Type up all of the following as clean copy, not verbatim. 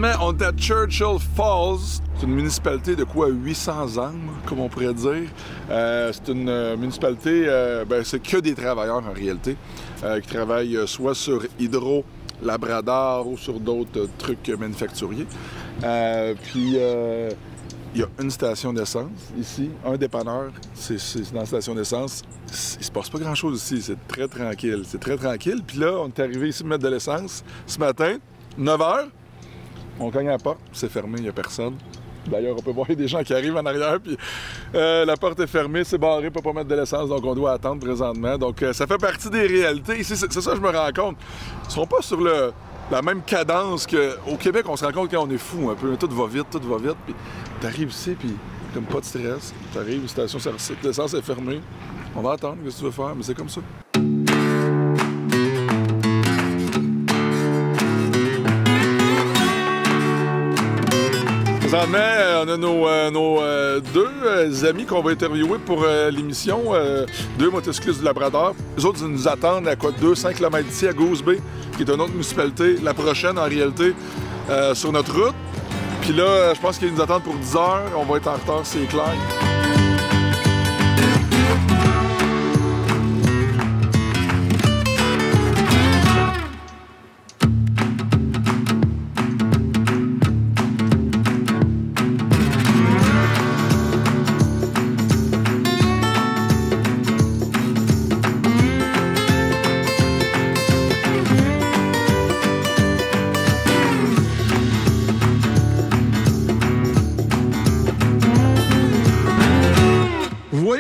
Présentement, on est à Churchill Falls. C'est une municipalité de quoi 800 âmes, comme on pourrait dire. C'est une municipalité, c'est que des travailleurs en réalité, qui travaillent soit sur Hydro, Labrador ou sur d'autres trucs manufacturiers. Il y a une station d'essence ici, un dépanneur, c'est dans la station d'essence. Il se passe pas grand-chose ici, c'est très tranquille. C'est très tranquille. Puis là, on est arrivé ici mettre de l'essence ce matin, 9 h. On cogne à la porte, c'est fermé, il n'y a personne. D'ailleurs, on peut voir des gens qui arrivent en arrière, puis la porte est fermée, c'est barré, on peut pas mettre de l'essence, donc on doit attendre présentement. Donc ça fait partie des réalités. Ici, c'est ça que je me rends compte. Ils ne sont pas sur la même cadence qu'au Québec, on se rend compte qu'on est fou un peu. Tout va vite, puis t'arrives ici, puis comme pas de stress. T'arrives, la station d'essence est fermée. On va attendre, qu'est-ce que tu veux faire, mais c'est comme ça. Présentement, on a nos deux amis qu'on va interviewer pour l'émission, deux motocyclistes du Labrador. Les autres, ils nous attendent à quoi, 200 km d'ici, à Goose Bay, qui est une autre municipalité, la prochaine en réalité, sur notre route. Puis là, je pense qu'ils nous attendent pour 10 h. On va être en retard, c'est clair.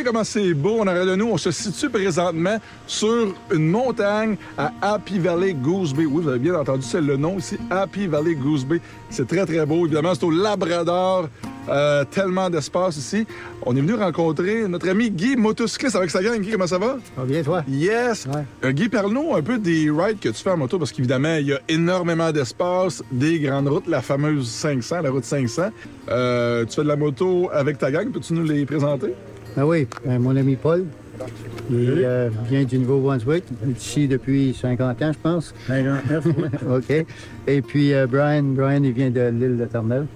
Comment c'est beau en arrière de nous. On se situe présentement sur une montagne à Happy Valley Goose Bay. Oui, vous avez bien entendu, c'est le nom ici, Happy Valley Goose Bay. C'est très, très beau. Évidemment, c'est au Labrador. Tellement d'espace ici. On est venu rencontrer notre ami Guy, motocycliste avec sa gang. Guy, comment ça va? Ça va bien, toi? Yes! Ouais. Guy, parle-nous un peu des rides que tu fais en moto, parce qu'évidemment, il y a énormément d'espace, des grandes routes, la fameuse 500, la route 500. Tu fais de la moto avec ta gang, peux-tu nous les présenter? Ben oui, mon ami Paul, il vient du Nouveau-Brunswick, ici depuis 50 ans, je pense. 59, oui. OK. Et puis Brian, il vient de l'île de Terre-Neuve.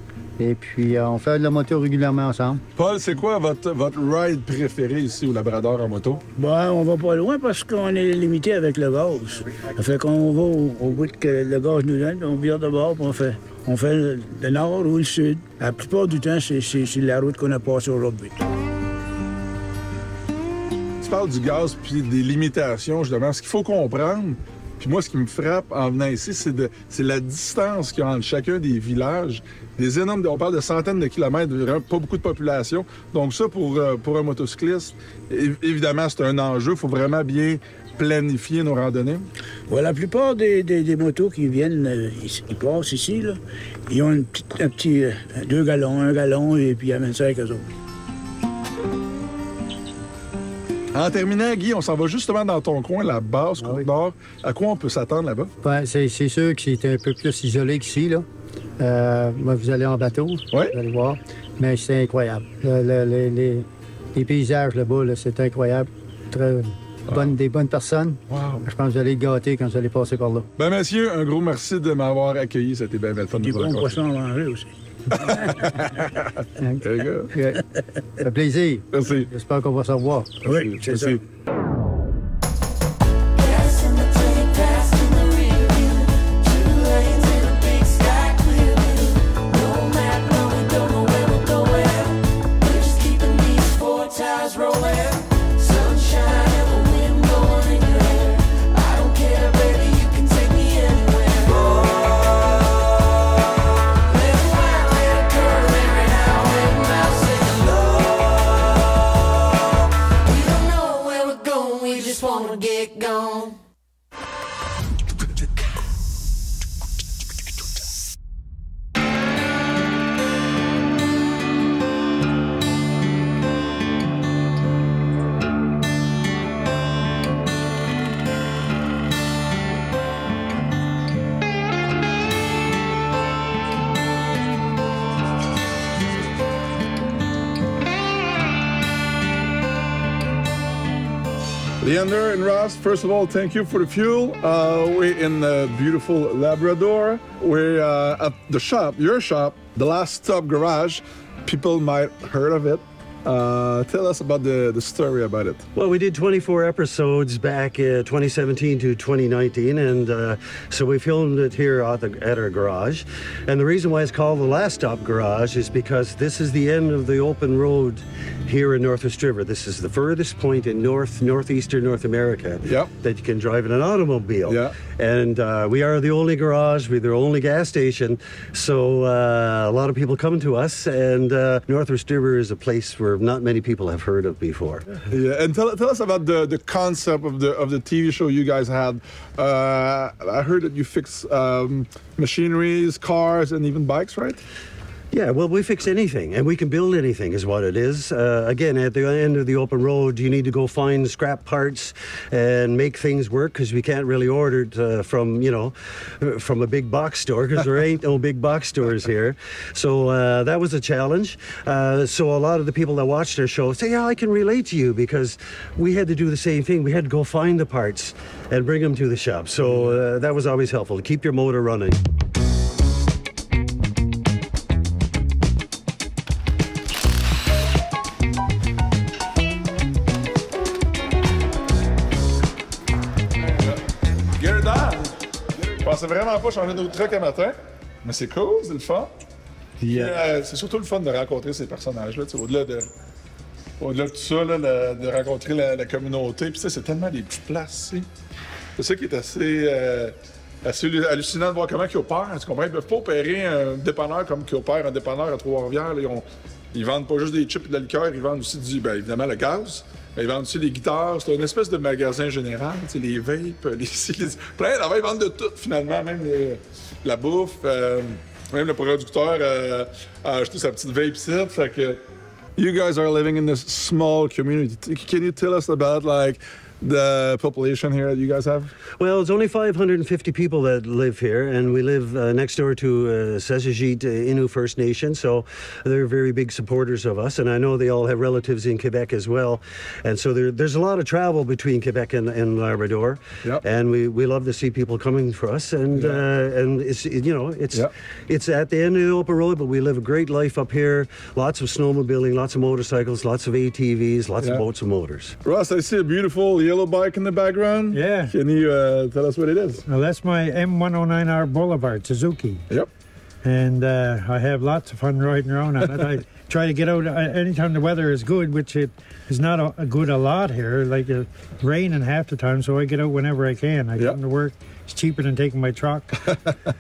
Et puis on fait de la moto régulièrement ensemble. Paul, c'est quoi votre ride préféré ici au Labrador en moto? Ben, on va pas loin parce qu'on est limité avec le gaz. Ça fait qu'on va au bout que le gaz nous donne, on vire de bord, puis on fait le nord ou le sud. La plupart du temps, c'est la route qu'on a passée aujourd'hui. Tu parles du gaz puis des limitations, justement. Ce qu'il faut comprendre, puis moi, ce qui me frappe en venant ici, c'est la distance qu'il y a entre chacun des villages. Des énormes, on parle de centaines de kilomètres, vraiment pas beaucoup de population. Donc ça, pour un motocycliste, évidemment, c'est un enjeu. Il faut vraiment bien planifier nos randonnées. Ouais, la plupart des motos qui viennent, ils passent ici, là, ils ont un petit 2 gallons, 1 gallon, et puis ils amènent ça avec eux autres. En terminant, Guy, on s'en va justement dans ton coin, la basse Côte-Nord. À quoi on peut s'attendre là-bas? Ben, c'est sûr que c'est un peu plus isolé qu'ici, là. Vous allez en bateau, vous allez voir. Mais c'est incroyable. Les paysages là-bas, là, c'est incroyable. Des bonnes personnes. Wow. Je pense que vous allez gâter quand vous allez passer par là. Ben, messieurs, un gros merci de m'avoir accueilli. C'était bien belle fun de vous rencontrer. Des bons poissons à manger aussi. Ça fait plaisir. Merci. J'espère qu'on va se revoir. Oui, c'est ça. We're going Leander and Ross, first of all, thank you for the fuel. We're in beautiful Labrador. We're at the shop, your shop, The Last Stop Garage. People might heard of it. Tell us about the story about it. Well, we did 24 episodes back 2017 to 2019, and so we filmed it here at our garage. And the reason why it's called the Last Stop Garage is because this is the end of the open road here in Northwest River. This is the furthest point in northeastern North America that you can drive in an automobile. Yeah. And we are the only garage, we're the only gas station, so a lot of people come to us, and Northwest River is a place where not many people have heard of before. Yeah, and tell us about the concept of the TV show you guys had. I heard that you fix machineries, cars, and even bikes, right? Yeah, well, we fix anything, and we can build anything is what it is. Again, at the end of the open road, you need to go find scrap parts and make things work, because we can't really order it from a big box store, because there ain't no big box stores here. So that was a challenge. So a lot of the people that watched our show say, yeah, I can relate to you, because we had to do the same thing. We had to go find the parts and bring them to the shop. So that was always helpful, to keep your motor running. Je pensais vraiment pas changer d'autre truc un matin, mais c'est cool, c'est le fun. Puis c'est surtout le fun de rencontrer ces personnages-là, au-delà de tout ça, là, de rencontrer la communauté. Puis c'est tellement des petites places, tu sais. C'est ça qui est assez hallucinant de voir comment ils opèrent. Tu comprends? Ils peuvent pas opérer un dépanneur comme qu'ils opèrent un dépanneur à Trois-Rivières. Ils vendent pas juste des chips et de la liqueur, ils vendent aussi évidemment le gaz. Ils vendent aussi les guitares. C'est une espèce de magasin général. Les vapes, plein d'affaires. Ils vendent de tout, finalement. Même la bouffe. Même le producteur a acheté sa petite vape set. Fait que... You guys are living in this small community. Can you tell us about, like, the population here that you guys have? Well, it's only 550 people that live here, and we live next door to Sasajit Innu First Nation, so they're very big supporters of us, and I know they all have relatives in Quebec as well, and so there's a lot of travel between Quebec and Labrador, and we love to see people coming for us, and it's it's at the end of the open road, but we live a great life up here, lots of snowmobiling, lots of motorcycles, lots of ATVs, lots of boats and motors. Ross, I see a beautiful yellow bike in the background. Yeah. Can you tell us what it is? Well, that's my M109R Boulevard Suzuki. Yep. And I have lots of fun riding around on it. I try to get out anytime the weather is good, which it is not good a lot here. Like it's raining half the time, so I get out whenever I can. I come to work. It's cheaper than taking my truck.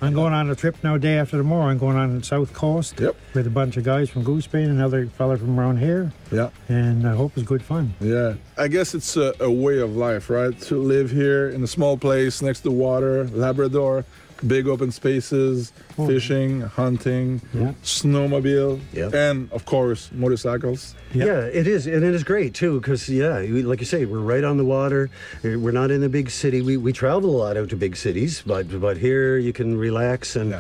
I'm going on a trip now day after tomorrow. I'm going on the South Coast with a bunch of guys from Goose Bay and another fella from around here. Yeah. And I hope it's good fun. Yeah. I guess it's a way of life, right? To live here in a small place next to water, Labrador, big open spaces, fishing, hunting, snowmobile, and of course motorcycles. Yeah, it is, and it is great too, because like you say, we're right on the water. We're not in a big city. We travel a lot out to big cities, but here you can relax and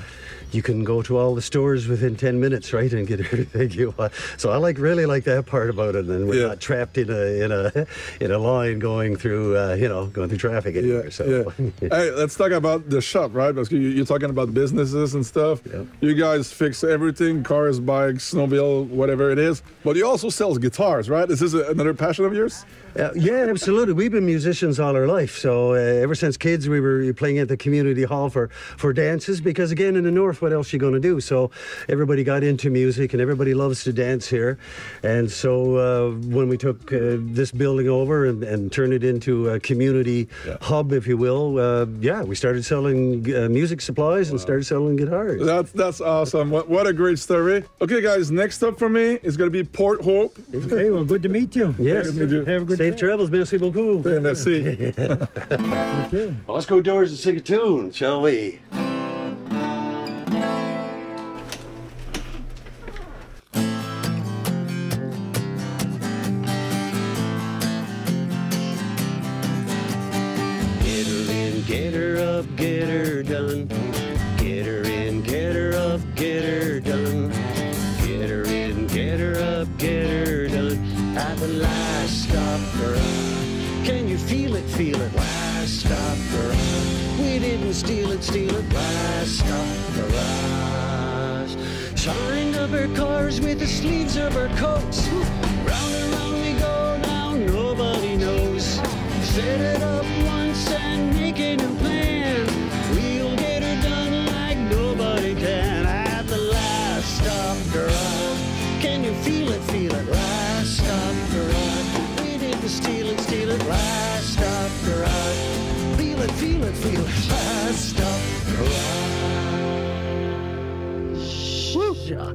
you can go to all the stores within 10 minutes, right, and get everything you want. So I really like that part about it, and we're not trapped in a line going through going through traffic anywhere. Hey, let's talk about the shop, right? Because you're talking about businesses and stuff. You guys fix everything: cars, bikes, snowmobile, whatever it is. But you also sell guitars, right? Is this another passion of yours? Yeah, absolutely. We've been musicians all our life. So ever since kids, we were playing at the community hall for dances, because again, in the north, what else are you going to do? So everybody got into music, and everybody loves to dance here. And so when we took this building over and turned it into a community hub, if you will, we started selling music supplies and started selling guitars. That's awesome. What a great story. Okay, guys, next up for me is going to be Port Hope. Okay, well, good to meet you. Yes. Have a good Safe travels, merci beaucoup. Merci. Okay. Well, let's go doors and sing a tune, shall we? Get her in, get her up, get her done. Get her in, get her up, get her done. Get her in, get her up, get her done. At the last stop garage. Can you feel steal it, steal it. Last stop garage. Shined up her cars with the sleeves of her coats. Round and round we go now, nobody knows. Set it up once and make a new plan. We'll get her done like nobody can. At the last stop garage. Can you feel it, feel it? Last stop garage. We did the steal it, last stop garage. Feel it, feel it, feel it. Last stop garage. Woo! Yeah.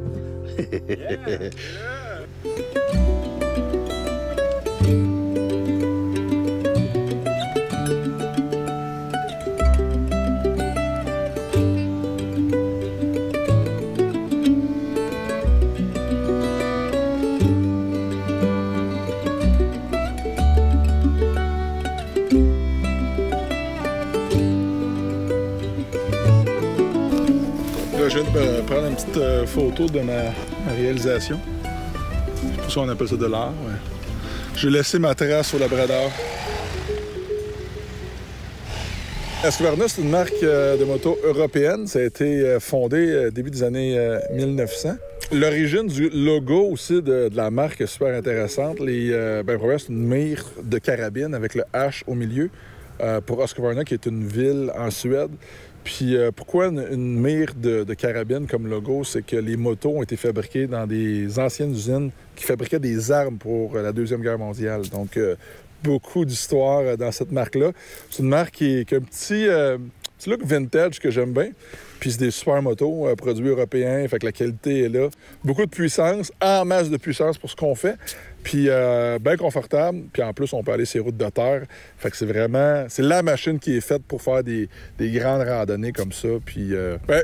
Je viens de prendre une petite photo de ma réalisation. C'est pour ça qu'on appelle ça de l'art. Ouais. J'ai laissé ma trace sur Labrador. Husqvarna, c'est une marque de moto européenne. Ça a été fondé début des années 1900. L'origine du logo aussi de la marque est super intéressante. Premièrement, c'est une mire de carabine avec le H au milieu pour Husqvarna, qui est une ville en Suède. Puis pourquoi une mire de carabine comme logo? C'est que les motos ont été fabriquées dans des anciennes usines qui fabriquaient des armes pour la Deuxième Guerre mondiale. Donc, beaucoup d'histoire dans cette marque-là. C'est une marque qui a un petit look vintage que j'aime bien. Puis c'est des super motos, produits européens, fait que la qualité est là. Beaucoup de puissance, en masse de puissance pour ce qu'on fait. Puis bien confortable. Puis en plus, on peut aller sur les routes de terre. Fait que c'est la machine qui est faite pour faire des grandes randonnées comme ça. Puis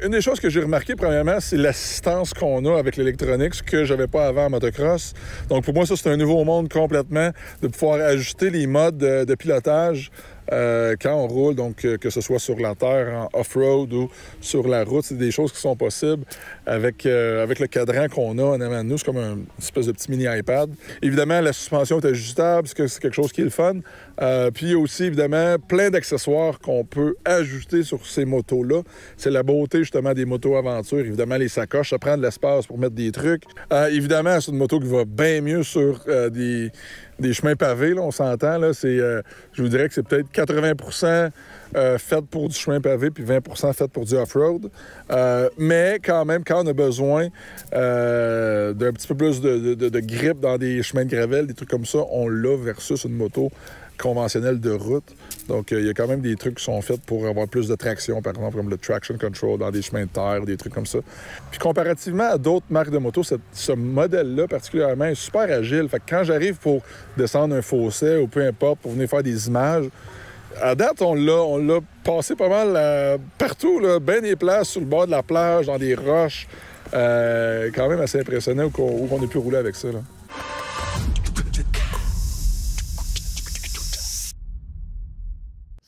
une des choses que j'ai remarqué, premièrement, c'est l'assistance qu'on a avec l'électronique, ce que j'avais pas avant en motocross. Donc pour moi, ça, c'est un nouveau monde complètement, de pouvoir ajuster les modes de pilotage quand on roule, donc que ce soit sur la terre, en off-road ou sur la route. C'est des choses qui sont possibles avec le cadran qu'on a en avant de nous. C'est comme une espèce de petit mini-iPad. Évidemment, la suspension est ajustable, c'est quelque chose qui est le fun. Puis il y a aussi, évidemment, plein d'accessoires qu'on peut ajouter sur ces motos-là. C'est la beauté, justement, des motos aventures. Évidemment, les sacoches, ça prend de l'espace pour mettre des trucs. Évidemment, c'est une moto qui va bien mieux sur des chemins pavés, là, on s'entend. Là, je vous dirais que c'est peut-être 80% fait pour du chemin pavé puis 20% fait pour du off-road. Mais quand même, quand on a besoin d'un petit peu plus de grip dans des chemins de gravel, des trucs comme ça, on l'a versus une moto conventionnelle de route. Donc, il y a quand même des trucs qui sont faits pour avoir plus de traction, par exemple, comme le traction control dans des chemins de terre, des trucs comme ça. Puis, comparativement à d'autres marques de moto, ce modèle-là, particulièrement, est super agile. Fait que quand j'arrive pour descendre un fossé ou peu importe, pour venir faire des images, à date, on l'a passé pas mal partout, là, bien des places sur le bord de la plage, dans des roches. Quand même assez impressionnant où on a pu rouler avec ça, là.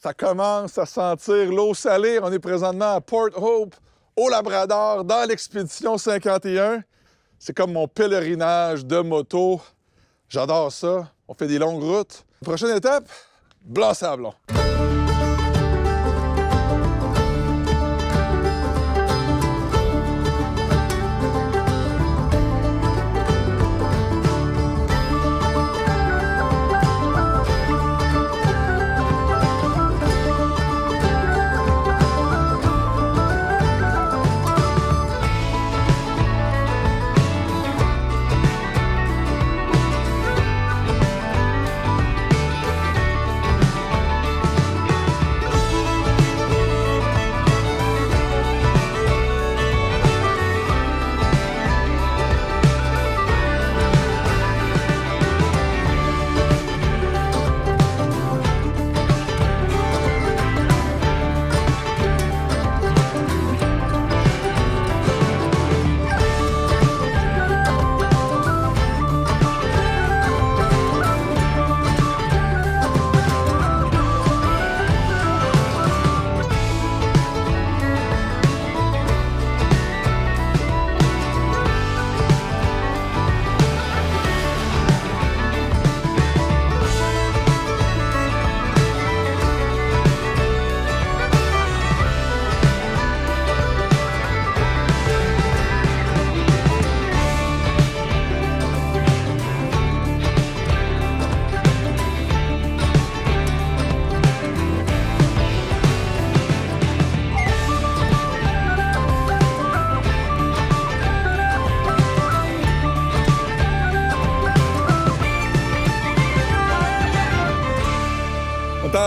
Ça commence à sentir l'eau salée. On est présentement à Port Hope, au Labrador, dans l'expédition 51. C'est comme mon pèlerinage de moto. J'adore ça. On fait des longues routes. Prochaine étape, Blanc-Sablon.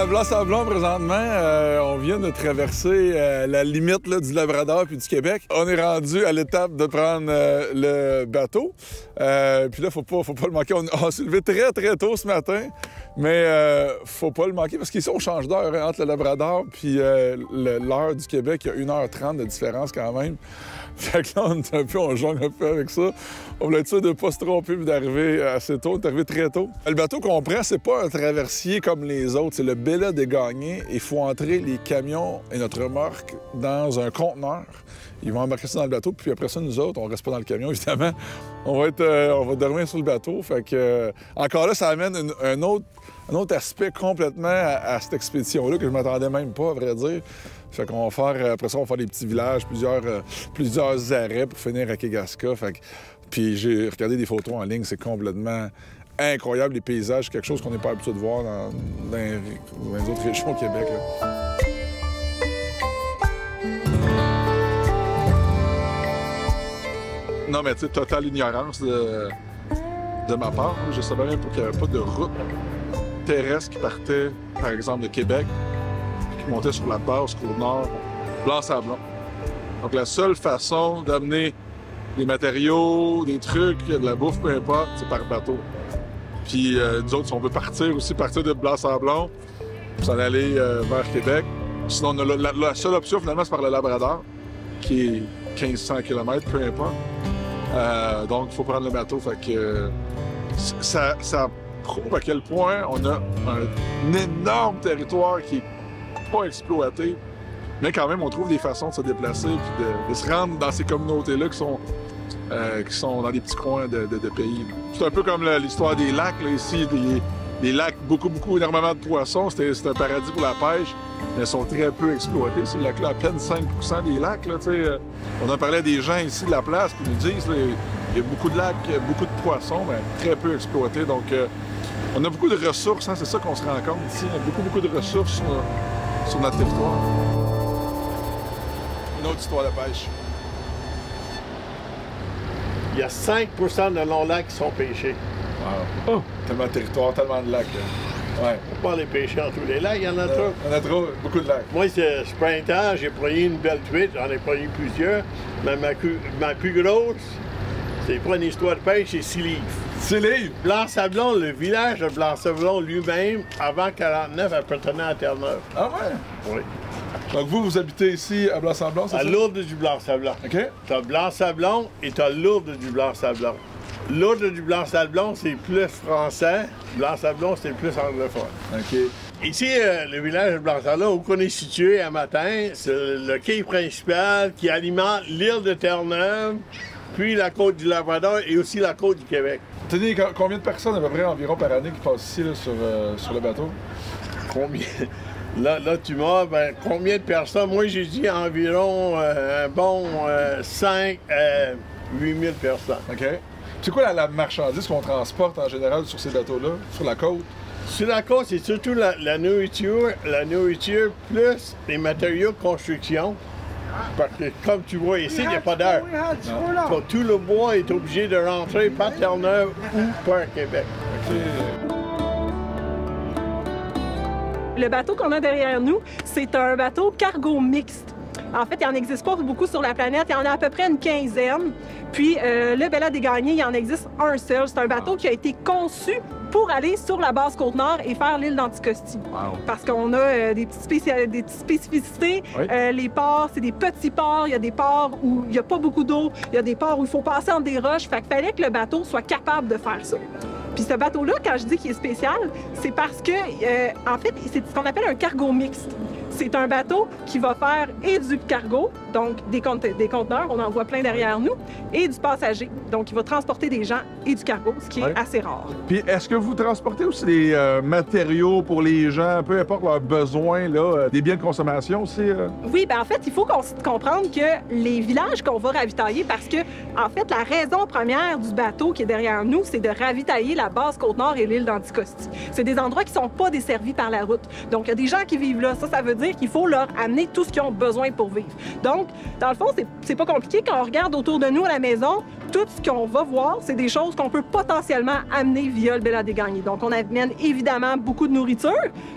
à Blanc-Sablon présentement. On vient de traverser la limite là, du Labrador puis du Québec. On est rendu à l'étape de prendre le bateau. Puis là, faut pas le manquer. On s'est levé très, très tôt ce matin. Mais faut pas le manquer parce qu'ici, on change d'heure hein, entre le Labrador puis l'heure du Québec. Il y a 1h30 de différence quand même. Fait que là, on jongle un peu avec ça. On voulait être sûr de ne pas se tromper et d'arriver assez tôt. On est arrivé très tôt. Le bateau qu'on prend, c'est pas un traversier comme les autres. C'est le Bella des Gagnés. Il faut entrer les camions et notre remorque dans un conteneur. Ils vont embarquer ça dans le bateau, puis après ça, nous autres, on reste pas dans le camion, évidemment. On va dormir sur le bateau. Fait que, encore là, ça amène un autre aspect complètement à cette expédition-là que je m'attendais même pas, à vrai dire. Fait qu'on va faire, après ça, on va faire des petits villages, plusieurs arrêts pour finir à Kegaska. Fait que, puis j'ai regardé des photos en ligne, c'est complètement incroyable, les paysages, quelque chose qu'on n'est pas habitué de voir dans les autres régions au Québec. Là. Non, mais tu sais, totale ignorance de ma part. Je savais même pas qu'il n'y avait pas de route terrestre qui partait, par exemple, de Québec, qui montait sur la base Côte-Nord, Blanc-Sablon. Donc, la seule façon d'amener des matériaux, des trucs, de la bouffe, peu importe, c'est par bateau. Puis, nous autres, si on veut partir de Blanc-Sablon, pour s'en aller vers Québec. Sinon, on a la seule option, finalement, c'est par le Labrador, qui est 1500 km, peu importe. Donc, il faut prendre le bateau. Fait que ça prouve à quel point on a un énorme territoire qui n'est pas exploité. Mais quand même, on trouve des façons de se déplacer et de se rendre dans ces communautés-là qui sont dans des petits coins de pays. C'est un peu comme l'histoire des lacs. Là, ici, des lacs, énormément de poissons. C'est un paradis pour la pêche, mais ils sont très peu exploités. Ces lacs-là, à peine 5 des lacs. Là, on en parlait des gens ici de la place qui nous disent il y a beaucoup de lacs, beaucoup de poissons, mais très peu exploités. Donc, on a beaucoup de ressources. Hein, c'est ça qu'on se rend compte ici. On a beaucoup de ressources sur notre territoire. Une autre histoire de pêche. Il y a 5 de nos lacs qui sont pêchés. Wow. Oh. Tellement de territoire, tellement de lacs. Ouais. On peut pas les pêcher dans tous les lacs, il y en a trop. Il y en a trop, beaucoup de lacs. Moi, ce printemps, j'ai pogné une belle truite, j'en ai pogné plusieurs, mais ma plus grosse, c'est pas une histoire de pêche, c'est 6 livres. 6 livres? Blanc-Sablon, le village de Blanc-Sablon lui-même, avant 1949, appartenait à Terre-Neuve. Ah ouais? Oui. Donc vous habitez ici à Blanc-Sablon, c'est ça? À Lourdes du Blanc-Sablon. OK. T'as Blanc-Sablon et t'as Lourdes du Blanc-Sablon. Lourdes du Blanc-Sablon, c'est plus français. Blanc-Sablon, c'est plus anglophone. OK. Ici, le village de Blanc-Sablon, où on est situé à matin, c'est le quai principal qui alimente l'île de Terre-Neuve, puis la côte du Labrador et aussi la côte du Québec. Tenez, combien de personnes à peu près environ par année qui passent ici là, sur le bateau? Combien? Là, tu m'as, combien de personnes? Moi, j'ai dit environ un bon 5 à 8 000 personnes. OK. C'est quoi la marchandise qu'on transporte en général sur ces bateaux-là, sur la côte? Sur la côte, c'est surtout la nourriture plus les matériaux de construction. Parce que, comme tu vois ici, il n'y a pas d'air. Tout le bois est obligé de rentrer par Terre-Neuve ou par Québec. OK. Le bateau qu'on a derrière nous, c'est un bateau cargo mixte. En fait, il n'en existe pas beaucoup sur la planète. Il y en a à peu près une quinzaine. Puis, le Bella des Gagnés, il en existe un seul. C'est un bateau qui a été conçu pour aller sur la base Côte-Nord et faire l'île d'Anticosti. Wow. Parce qu'on a des petites spécificités. Oui. Les ports, c'est des petits ports. Il y a des ports où il n'y a pas beaucoup d'eau. Il y a des ports où il faut passer entre des roches. Fait qu'il fallait que le bateau soit capable de faire ça. Puis ce bateau-là, quand je dis qu'il est spécial, c'est parce que, en fait, c'est ce qu'on appelle un cargo mixte. C'est un bateau qui va faire et du cargo, donc des conteneurs, on en voit plein derrière nous, et du passager. Donc, il va transporter des gens et du cargo, ce qui est assez rare. Puis, est-ce que vous transportez aussi des matériaux pour les gens, peu importe leurs besoins, là, des biens de consommation aussi? Oui, bien en fait, il faut comprendre que les villages qu'on va ravitailler, parce que, en fait, la raison première du bateau qui est derrière nous, c'est de ravitailler la base Côte-Nord et l'île d'Anticosti. C'est des endroits qui ne sont pas desservis par la route. Donc, il y a des gens qui vivent là. Ça veut dire dire qu'il faut leur amener tout ce qu'ils ont besoin pour vivre. Donc, dans le fond, c'est pas compliqué. Quand on regarde autour de nous à la maison, tout ce qu'on va voir, c'est des choses qu'on peut potentiellement amener via le Bella des Gagnés. Donc, on amène évidemment beaucoup de nourriture.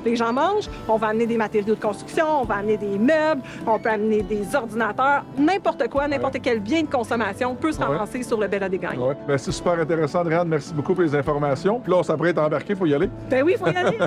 Les gens mangent. On va amener des matériaux de construction, on va amener des meubles, on peut amener des ordinateurs, n'importe quoi, n'importe quel bien de consommation peut se ramasser sur le Bella des Gagnés. Ouais. Ben, c'est super intéressant, Andréane. Merci beaucoup pour les informations. Puis là, on s'apprête à embarquer. Faut y aller. Ben oui, il faut y aller.